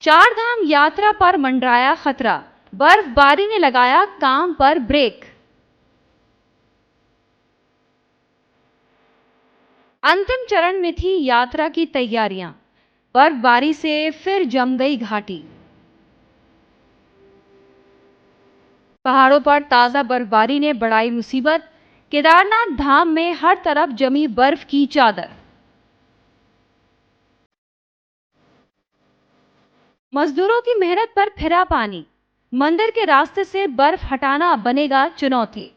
चार धाम यात्रा पर मंडराया खतरा, बर्फबारी ने लगाया काम पर ब्रेक। अंतिम चरण में थी यात्रा की तैयारियां, बर्फबारी से फिर जम गई घाटी। पहाड़ों पर ताजा बर्फबारी ने बढ़ाई मुसीबत, केदारनाथ धाम में हर तरफ जमी बर्फ की चादर। मजदूरों की मेहनत पर फिरा पानी, मंदिर के रास्ते से बर्फ हटाना बनेगा चुनौती।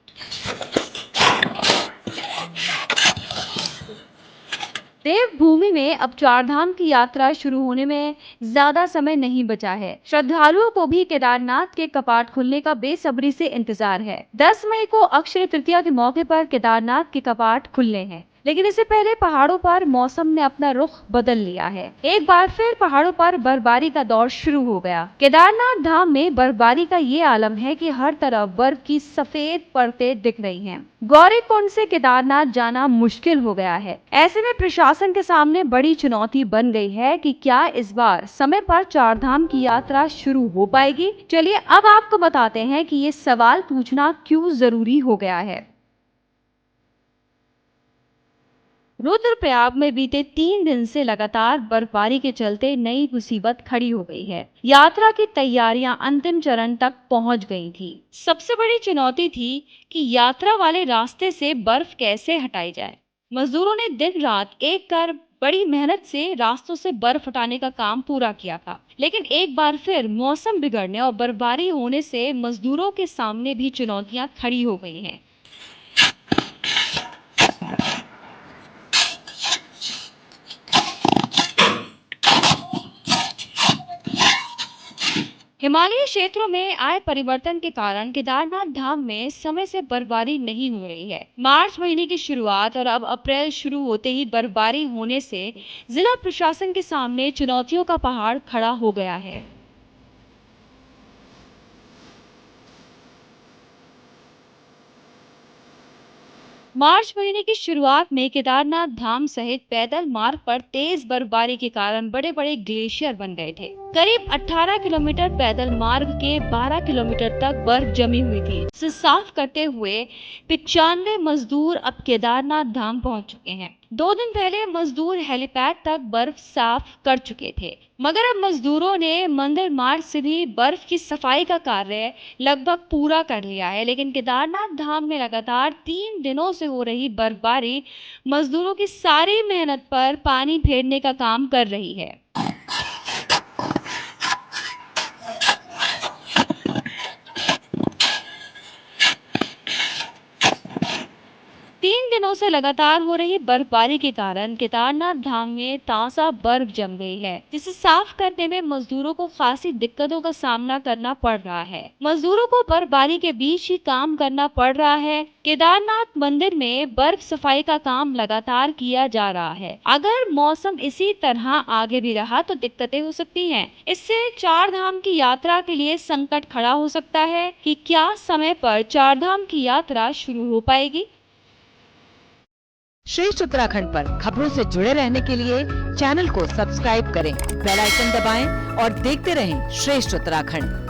देवभूमि में अब चारधाम की यात्रा शुरू होने में ज्यादा समय नहीं बचा है। श्रद्धालुओं को भी केदारनाथ के कपाट खुलने का बेसब्री से इंतजार है। 10 मई को अक्षय तृतीया के मौके पर केदारनाथ के कपाट खुलने हैं, लेकिन इससे पहले पहाड़ों पर मौसम ने अपना रुख बदल लिया है। एक बार फिर पहाड़ों पर बर्फबारी का दौर शुरू हो गया। केदारनाथ धाम में बर्फबारी का ये आलम है कि हर तरफ बर्फ की सफेद परतें दिख रही हैं। गौरीकुंड से केदारनाथ जाना मुश्किल हो गया है। ऐसे में प्रशासन के सामने बड़ी चुनौती बन गई है कि क्या इस बार समय पर चारधाम की यात्रा शुरू हो पाएगी। चलिए अब आपको बताते हैं कि ये सवाल पूछना क्यों जरूरी हो गया है। रुद्रप्रयाग में बीते 3 दिन से लगातार बर्फबारी के चलते नई मुसीबत खड़ी हो गई है। यात्रा की तैयारियां अंतिम चरण तक पहुंच गई थी। सबसे बड़ी चुनौती थी कि यात्रा वाले रास्ते से बर्फ कैसे हटाई जाए। मजदूरों ने दिन रात एक कर बड़ी मेहनत से रास्तों से बर्फ हटाने का काम पूरा किया था, लेकिन एक बार फिर मौसम बिगड़ने और बर्फबारी होने से मजदूरों के सामने भी चुनौतियां खड़ी हो गई हैं। हिमालयी क्षेत्रों में आए परिवर्तन के कारण केदारनाथ धाम में समय से बर्फबारी नहीं हो रही है। मार्च महीने की शुरुआत और अब अप्रैल शुरू होते ही बर्फबारी होने से जिला प्रशासन के सामने चुनौतियों का पहाड़ खड़ा हो गया है। मार्च महीने की शुरुआत में केदारनाथ धाम सहित पैदल मार्ग पर तेज बर्फबारी के कारण बड़े बड़े ग्लेशियर बन गए थे। करीब 18 किलोमीटर पैदल मार्ग के 12 किलोमीटर तक बर्फ जमी हुई थी। इसे साफ करते हुए 95 मजदूर अब केदारनाथ धाम पहुंच चुके हैं। 2 दिन पहले मजदूर हेलीपैड तक बर्फ साफ कर चुके थे, मगर अब मजदूरों ने मंदिर मार्ग से भी बर्फ की सफाई का कार्य लगभग पूरा कर लिया है। लेकिन केदारनाथ धाम में लगातार 3 दिनों से हो रही बर्फबारी मजदूरों की सारी मेहनत पर पानी फेरने का काम कर रही है। 3 दिनों से लगातार हो रही बर्फबारी के कारण केदारनाथ धाम में ताजा बर्फ जम गई है, जिसे साफ करने में मजदूरों को खासी दिक्कतों का सामना करना पड़ रहा है। मजदूरों को बर्फबारी के बीच ही काम करना पड़ रहा है। केदारनाथ मंदिर में बर्फ सफाई का काम लगातार किया जा रहा है। अगर मौसम इसी तरह आगे भी रहा तो दिक्कतें हो सकती हैं। इससे चार धाम की यात्रा के लिए संकट खड़ा हो सकता है कि क्या समय पर चार धाम की यात्रा शुरू हो पाएगी। श्रेष्ठ उत्तराखंड पर खबरों से जुड़े रहने के लिए चैनल को सब्सक्राइब करें, बेल आइकन दबाएं और देखते रहें श्रेष्ठ उत्तराखंड।